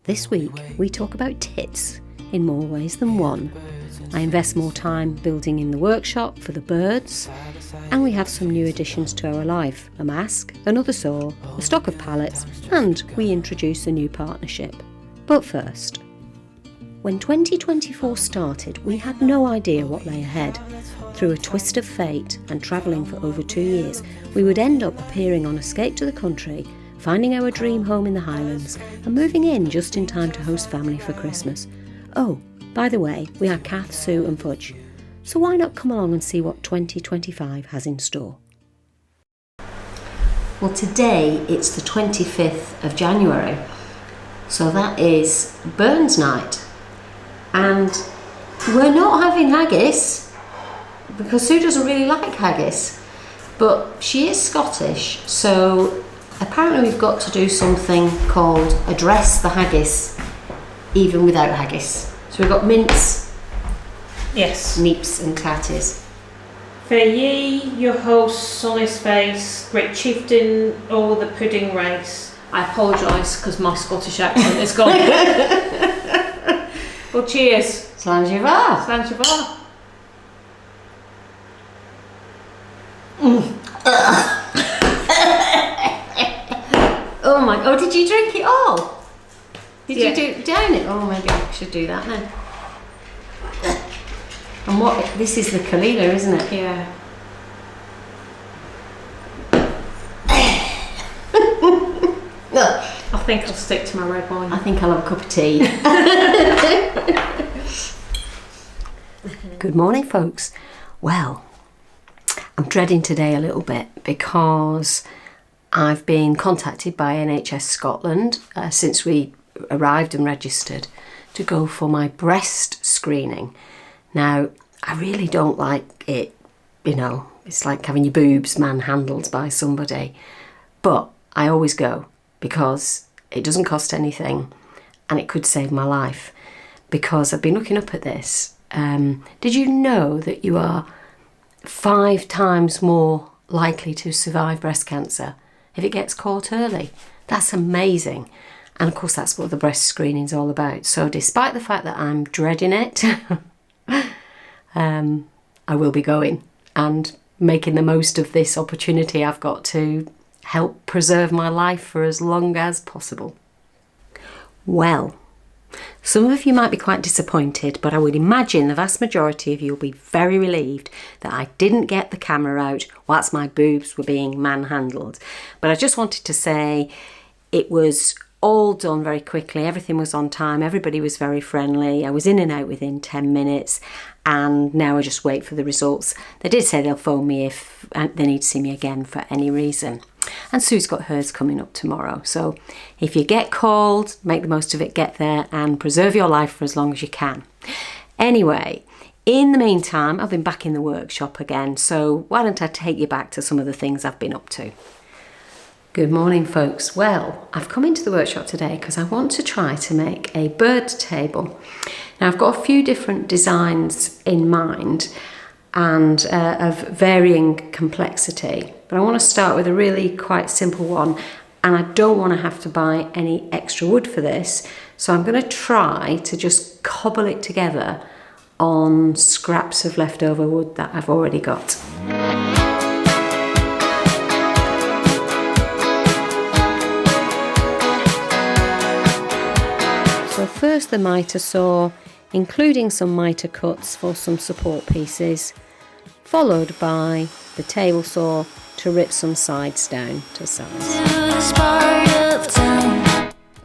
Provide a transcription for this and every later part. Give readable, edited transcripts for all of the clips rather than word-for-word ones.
This week we talk about tits in more ways than one. I invest more time building in the workshop for the birds, and we have some new additions to our life: a mask, another saw, a stock of pallets, and we introduce a new partnership. But first, when 2024 started, we had no idea what lay ahead. Through a twist of fate and travelling for over 2 years, we would end up appearing on Escape to the Country, finding our dream home in the Highlands, and moving in just in time to host family for Christmas. Oh, by the way, we are Kath, Sue and Fudge, so why not come along and see what 2025 has in store? Well, today it's the 25th of January, so that is Burns night, and we're not having haggis because Sue doesn't really like haggis, but she is Scottish, so apparently we've got to do something called address the haggis even without haggis. So we've got mince, yes, neeps and tatties. For ye, your host, Sonny's face, great chieftain, all the pudding race. I apologise because my Scottish accent is gone. Well, cheers. Slanjivar. Slanjivar. Oh my, oh, did you drink it all? Did Yeah. you do down it? Oh, maybe I should do that then. And what, this is the Kalila, isn't it? Yeah. I think I'll stick to my red wine. I think I'll have a cup of tea. Good morning, folks. Well, I'm dreading today a little bit because I've been contacted by NHS Scotland since we arrived and registered to go for my breast screening. Now, I really don't like it, you know, it's like having your boobs manhandled by somebody, but I always go because it doesn't cost anything and it could save my life, because I've been looking up at this. Did you know that you are 5 times more likely to survive breast cancer if it gets caught early? That's amazing. And of course that's what the breast screening is all about. So despite the fact that I'm dreading it, I will be going and making the most of this opportunity I've got to help preserve my life for as long as possible. Well, some of you might be quite disappointed, but I would imagine the vast majority of you will be very relieved that I didn't get the camera out whilst my boobs were being manhandled. But I just wanted to say it was all done very quickly, everything was on time, everybody was very friendly, I was in and out within 10 minutes, and now I just wait for the results. They did say they'll phone me if they need to see me again for any reason. And Sue's got hers coming up tomorrow, so if you get called, make the most of it, get there and preserve your life for as long as you can. Anyway, in the meantime, I've been back in the workshop again, so why don't I take you back to some of the things I've been up to. Good morning, folks. Well, I've come into the workshop today because I want to try to make a bird table. Now, I've got a few different designs in mind and of varying complexity, but I want to start with a really quite simple one, and I don't want to have to buy any extra wood for this, so I'm going to try to just cobble it together on scraps of leftover wood that I've already got. So first the mitre saw, including some mitre cuts for some support pieces, followed by the table saw to rip some sides down to size.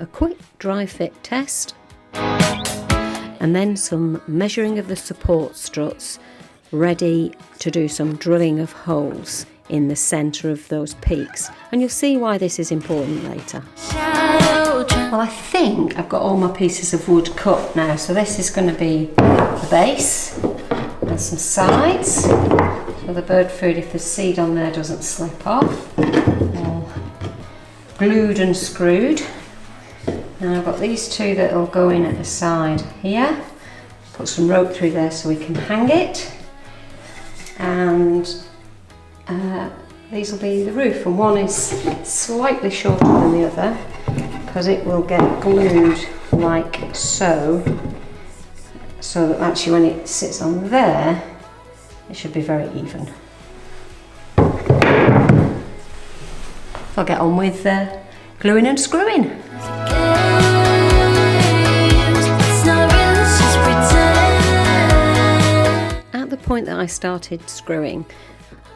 A quick dry fit test, and then some measuring of the support struts, ready to do some drilling of holes in the centre of those peaks, and you'll see why this is important later. Well, I think I've got all my pieces of wood cut now, so this is going to be the base and some sides, so the bird food, if there's seed on there, doesn't slip off. All glued and screwed. And I've got these two that will go in at the side here. Put some rope through there so we can hang it, and these will be the roof, and one is slightly shorter than the other because it will get glued like so, so that actually when it sits on there, it should be very even. I'll get on with gluing and screwing. At the point that I started screwing,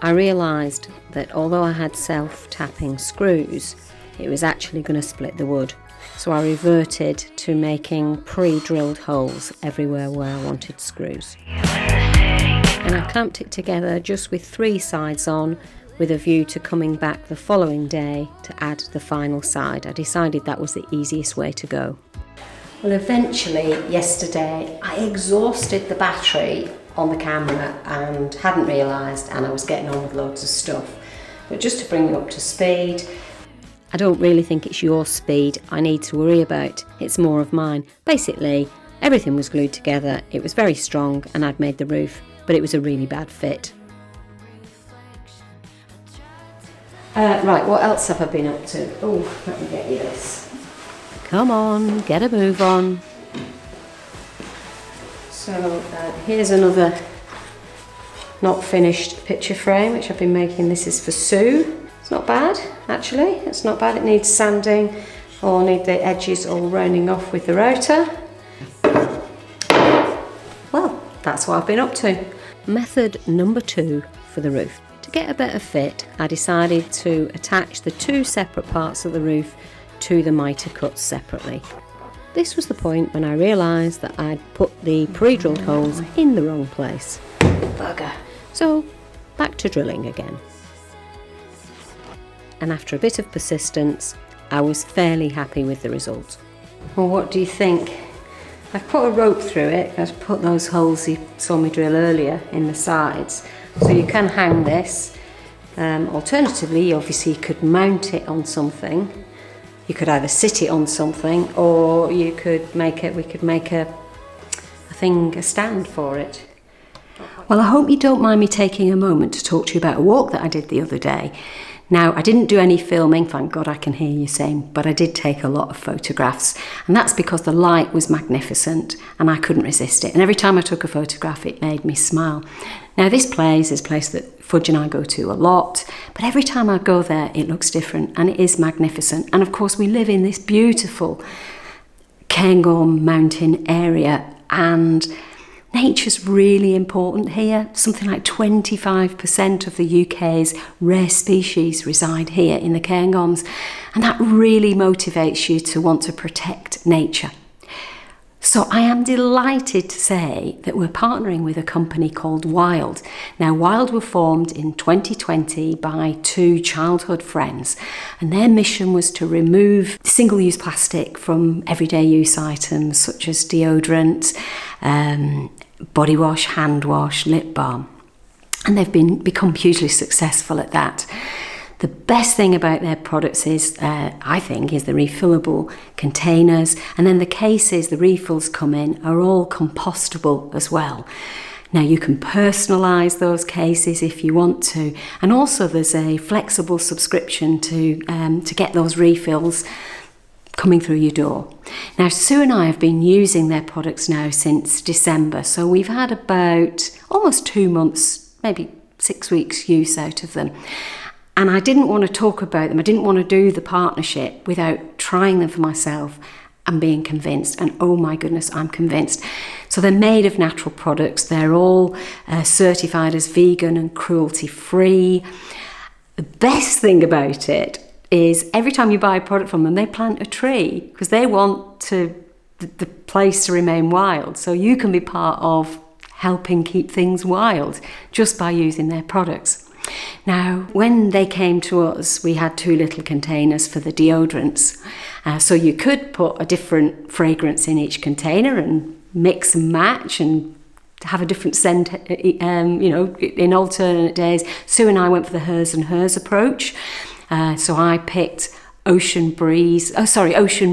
I realised that although I had self-tapping screws, it was actually going to split the wood. So I reverted to making pre-drilled holes everywhere where I wanted screws. And I clamped it together just with 3 sides on, with a view to coming back the following day to add the final side. I decided that was the easiest way to go. Well, eventually yesterday I exhausted the battery on the camera and hadn't realised, and I was getting on with loads of stuff. But just to bring you up to speed, I don't really think it's your speed I need to worry about, it's more of mine. Basically, everything was glued together, it was very strong, and I'd made the roof, but it was a really bad fit. Right, what else have I been up to? Oh, let me get you this. Come on, get a move on. So here's another not finished picture frame which I've been making. This is for Sue. It's not bad, actually. It's not bad. It needs sanding, or need the edges all rounding off with the router. Well, that's what I've been up to. Method number 2 for the roof. To get a better fit, I decided to attach the 2 separate parts of the roof to the mitre cuts separately. This was the point when I realised that I'd put the pre-drilled holes in the wrong place. Bugger. So, back to drilling again. And after a bit of persistence, I was fairly happy with the result. Well, what do you think? I've put a rope through it. I've put those holes you saw me drill earlier in the sides. So you can hang this. Alternatively, obviously you could mount it on something. You could either sit it on something, or you could make it, we could make a stand for it. Well, I hope you don't mind me taking a moment to talk to you about a walk that I did the other day. Now, I didn't do any filming, thank God I can hear you saying, but I did take a lot of photographs, and that's because the light was magnificent and I couldn't resist it. And every time I took a photograph, it made me smile. Now, this place is a place that Fudge and I go to a lot, but every time I go there, it looks different and it is magnificent. And of course, we live in this beautiful Cairngorm mountain area, and nature's really important here. Something like 25% of the UK's rare species reside here in the Cairngorms, and that really motivates you to want to protect nature. So I am delighted to say that we're partnering with a company called Wild. Now, Wild were formed in 2020 by 2 childhood friends, and their mission was to remove single-use plastic from everyday use items such as deodorant, body wash, hand wash, lip balm. And they've become hugely successful at that. The best thing about their products is, I think, is the refillable containers, and then the cases the refills come in are all compostable as well. Now, you can personalise those cases if you want to, and also there's a flexible subscription to get those refills coming through your door. Now, Sue and I have been using their products now since December, so we've had about almost 2 months, maybe 6 weeks use out of them. And I didn't want to talk about them. I didn't want to do the partnership without trying them for myself and being convinced. And oh my goodness, I'm convinced. So they're made of natural products. They're all certified as vegan and cruelty-free. The best thing about it is every time you buy a product from them, they plant a tree because they want the place to remain wild. So you can be part of helping keep things wild just by using their products. Now, when they came to us, we had 2 little containers for the deodorants. So you could put a different fragrance in each container and mix and match and have a different scent, in alternate days. Sue and I went for the hers and hers approach. So I picked Ocean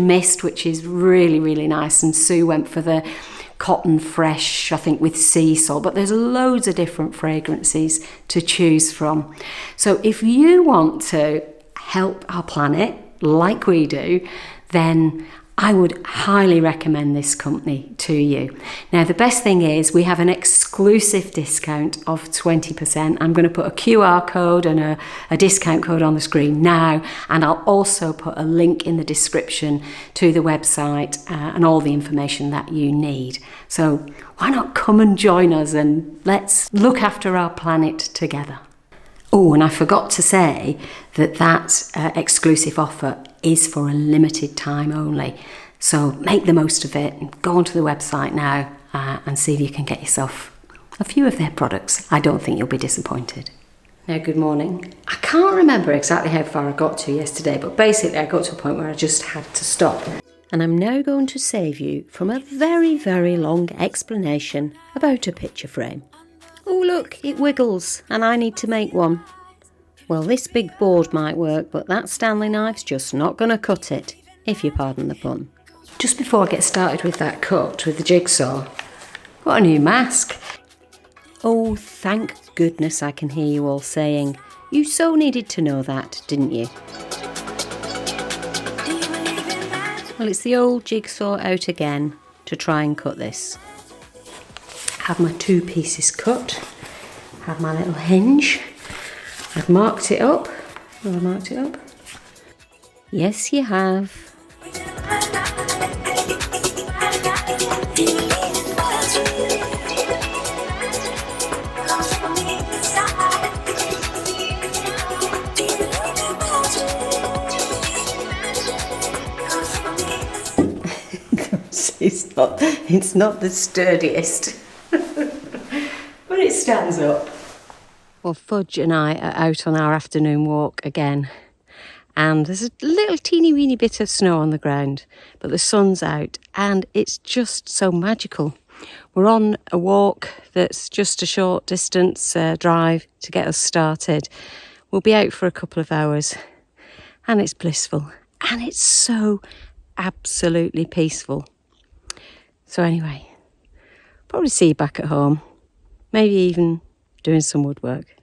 Mist, which is really, really nice. And Sue went for the Cotton Fresh, I think, with sea salt, but there's loads of different fragrances to choose from. So if you want to help our planet like we do, then I would highly recommend this company to you. Now, the best thing is we have an exclusive discount of 20%. I'm going to put a QR code and a discount code on the screen now, and I'll also put a link in the description to the website and all the information that you need. So why not come and join us and let's look after our planet together. Oh, and I forgot to say that exclusive offer is for a limited time only. So make the most of it and go onto the website now and see if you can get yourself a few of their products. I don't think you'll be disappointed. Now, good morning. I can't remember exactly how far I got to yesterday, but basically I got to a point where I just had to stop. And I'm now going to save you from a very, very long explanation about a picture frame. Oh look, it wiggles and I need to make one. Well, this big board might work, but that Stanley knife's just not going to cut it, if you pardon the pun. Just before I get started with that cut with the jigsaw, got a new mask. Oh, thank goodness I can hear you all saying, you so needed to know that, didn't you? Well, it's the old jigsaw out again to try and cut this. Have my 2 pieces cut, have my little hinge, I've marked it up. Have I marked it up? Yes, you have. It's not the sturdiest. But it stands up. Well, Fudge and I are out on our afternoon walk again. And there's a little teeny weeny bit of snow on the ground, but the sun's out and it's just so magical. We're on a walk that's just a short distance drive to get us started. We'll be out for a couple of hours and it's blissful and it's so absolutely peaceful. So anyway, probably see you back at home, maybe even doing some woodwork.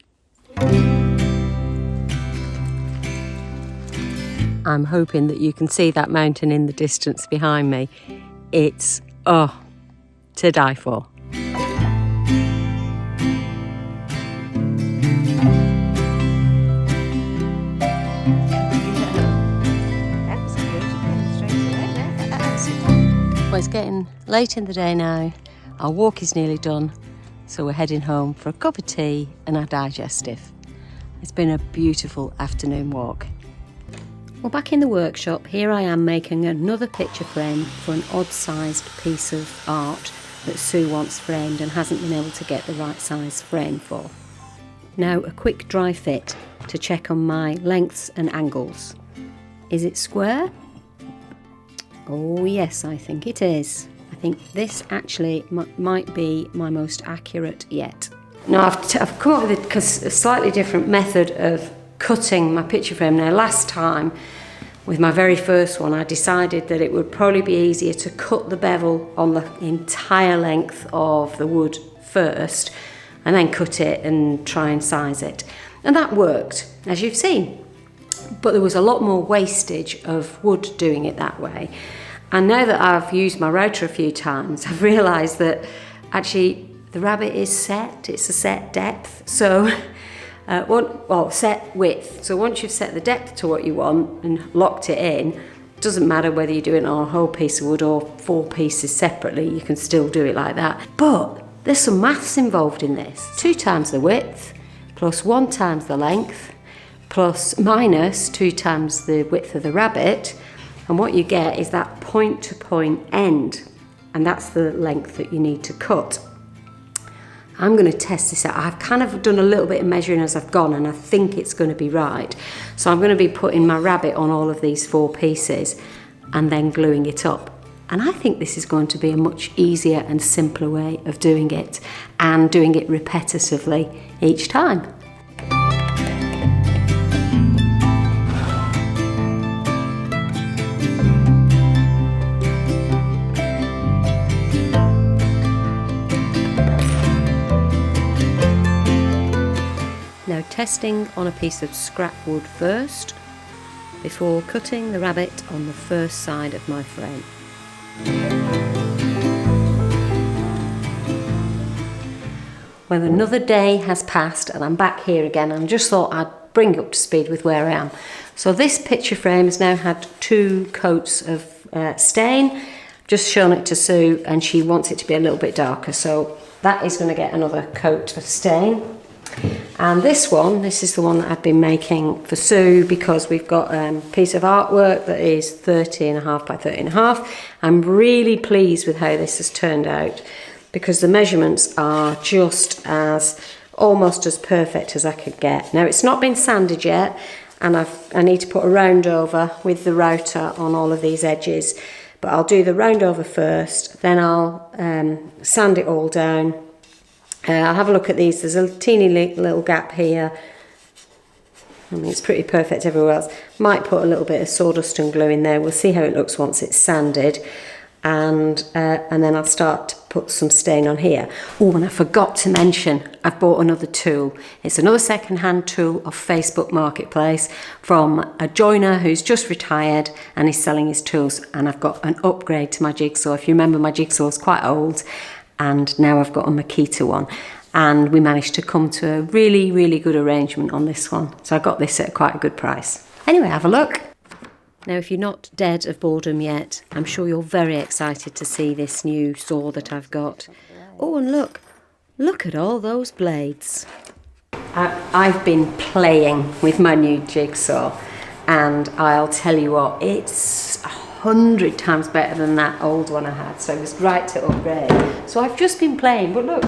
I'm hoping that you can see that mountain in the distance behind me. It's, to die for. Well, it's getting late in the day now. Our walk is nearly done, so we're heading home for a cup of tea and our digestive. It's been a beautiful afternoon walk. Well, back in the workshop, here I am making another picture frame for an odd-sized piece of art that Sue wants framed and hasn't been able to get the right size frame for. Now, a quick dry fit to check on my lengths and angles. Is it square? Oh yes, I think it is. I think this actually might be my most accurate yet. Now I've come up with a slightly different method of cutting my picture frame. Now last time, with my very first one, I decided that it would probably be easier to cut the bevel on the entire length of the wood first and then cut it and try and size it. And that worked, as you've seen. But there was a lot more wastage of wood doing it that way. And now that I've used my router a few times, I've realised that actually the rabbit is set, it's a set depth, so set width. So once you've set the depth to what you want and locked it in, it doesn't matter whether you do it on a whole piece of wood or 4 pieces separately, you can still do it like that. But there's some maths involved in this. 2 times the width, plus 1 times the length, plus minus 2 times the width of the rabbit, and what you get is that point to point end, and that's the length that you need to cut. I'm going to test this out. I've kind of done a little bit of measuring as I've gone and I think it's going to be right. So I'm going to be putting my rabbit on all of these 4 pieces and then gluing it up. And I think this is going to be a much easier and simpler way of doing it and doing it repetitively each time. Now testing on a piece of scrap wood first. before cutting the rabbit on the first side of my frame. Well, another day has passed and I'm back here again, and I just thought I'd bring you up to speed with where I am. So this picture frame has now had 2 coats of stain. Just shown it to Sue and she wants it to be a little bit darker, so that is going to get another coat of stain. And this is the one that I've been making for Sue, because we've got a piece of artwork that is 30.5 by 30.5. I'm really pleased with how this has turned out, because the measurements are just almost as perfect as I could get. Now, it's not been sanded yet, and I need to put a round over with the router on all of these edges, but I'll do the round over first, then I'll sand it all down. I'll have a look at these. There's a teeny little gap here. I mean, it's pretty perfect everywhere else. Might put a little bit of sawdust and glue in there. We'll see how it looks once it's sanded. And then I'll start to put some stain on here. Oh, and I forgot to mention, I've bought another tool. It's another second-hand tool off Facebook Marketplace from a joiner who's just retired and is selling his tools. And I've got an upgrade to my jigsaw. If you remember, my jigsaw is quite old, and now I've got a Makita one. And we managed to come to a really, really good arrangement on this one. So I got this at quite a good price. Anyway, have a look. Now, if you're not dead of boredom yet, I'm sure you're very excited to see this new saw that I've got. Oh, and look at all those blades. I've been playing with my new jigsaw, and I'll tell you what, it's 100 times better than that old one I had, so it was right to upgrade. So I've just been playing, but look,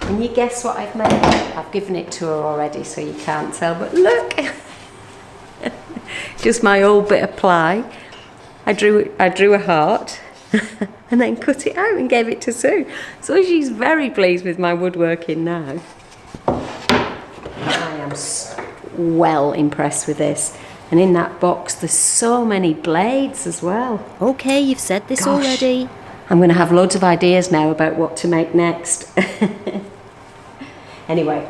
can you guess what I've made? I've given it to her already, so you can't tell, but look! Just my old bit of ply. I drew a heart and then cut it out and gave it to Sue. So she's very pleased with my woodworking now. I am well impressed with this. And in that box there's so many blades as well. Okay, you've said this already. I'm going to have loads of ideas now about what to make next. Anyway,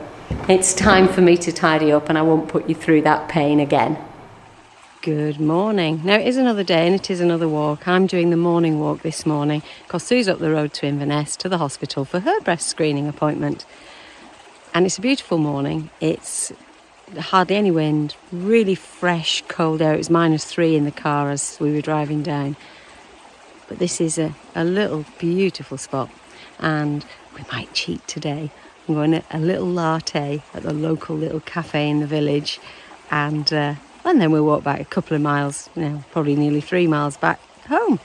it's time for me to tidy up, and I won't put you through that pain again. Good morning. Now, it is another day and it is another walk. I'm doing the morning walk this morning because Sue's up the road to Inverness to the hospital for her breast screening appointment. And it's a beautiful morning. It's hardly any wind, really fresh, cold air. It was -3 in the car as we were driving down. But this is a little beautiful spot, and we might cheat today. I'm going to a little latte at the local little cafe in the village, and then we'll walk back a couple of miles, probably nearly 3 miles back home.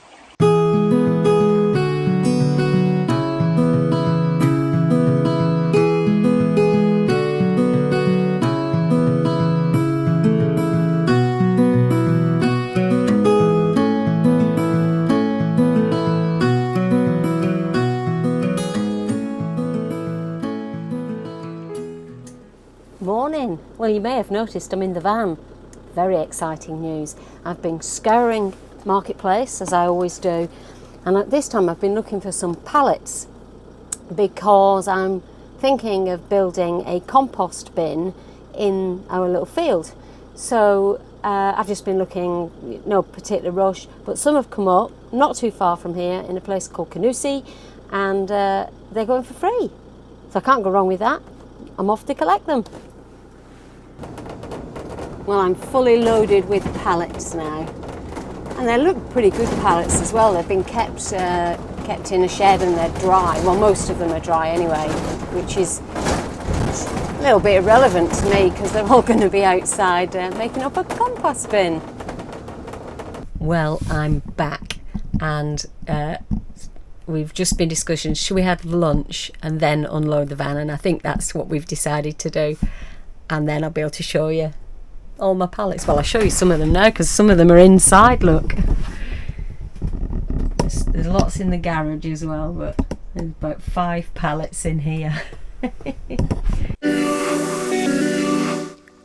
Morning. Well, you may have noticed I'm in the van. Very exciting news. I've been scouring Marketplace, as I always do, and at this time I've been looking for some pallets, because I'm thinking of building a compost bin in our little field. So I've just been looking, no particular rush, but some have come up not too far from here in a place called Canusi, and they're going for free. So I can't go wrong with that. I'm off to collect them. Well, I'm fully loaded with pallets now, and they look pretty good pallets as well. They've been kept in a shed and they're dry. Well, most of them are dry anyway, which is a little bit irrelevant to me because they're all going to be outside making up a compost bin. Well, I'm back, and we've just been discussing, should we have lunch and then unload the van, and I think that's what we've decided to do, and then I'll be able to show you all my pallets. Well, I'll show you some of them now because some of them are inside, look. There's lots in the garage as well, but there's about 5 pallets in here.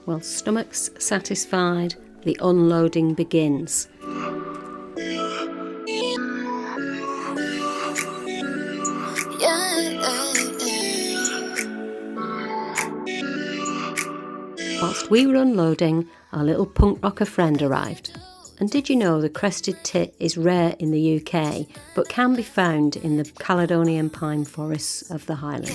Well, stomachs satisfied, the unloading begins. whilst we were unloading, our little punk rocker friend arrived. And did you know the crested tit is rare in the UK, but can be found in the Caledonian pine forests of the Highlands?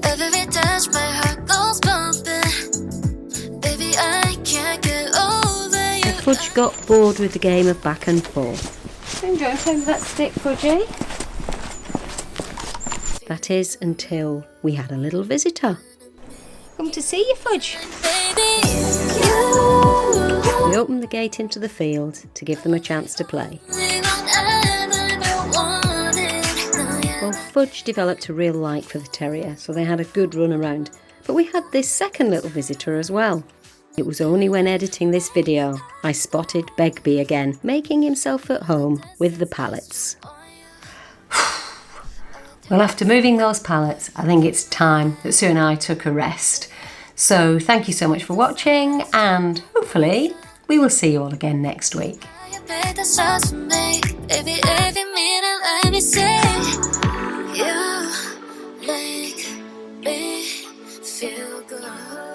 Every touch, my heart goes bumping. Baby, I can't get over you. Fudge got bored with the game of back and forth. Enjoy playing with that stick, Fudgy. That is until we had a little visitor. Come to see you, Fudge. Baby, you We opened the gate into the field to give them a chance to play. Well, Fudge developed a real like for the terrier, so they had a good run around. But we had this second little visitor as well. It was only when editing this video I spotted Begbie again, making himself at home with the pallets. Well, after moving those pallets, I think it's time that Sue and I took a rest. So thank you so much for watching, and hopefully we will see you all again next week. Baby, every minute, let me say, you make me feel good.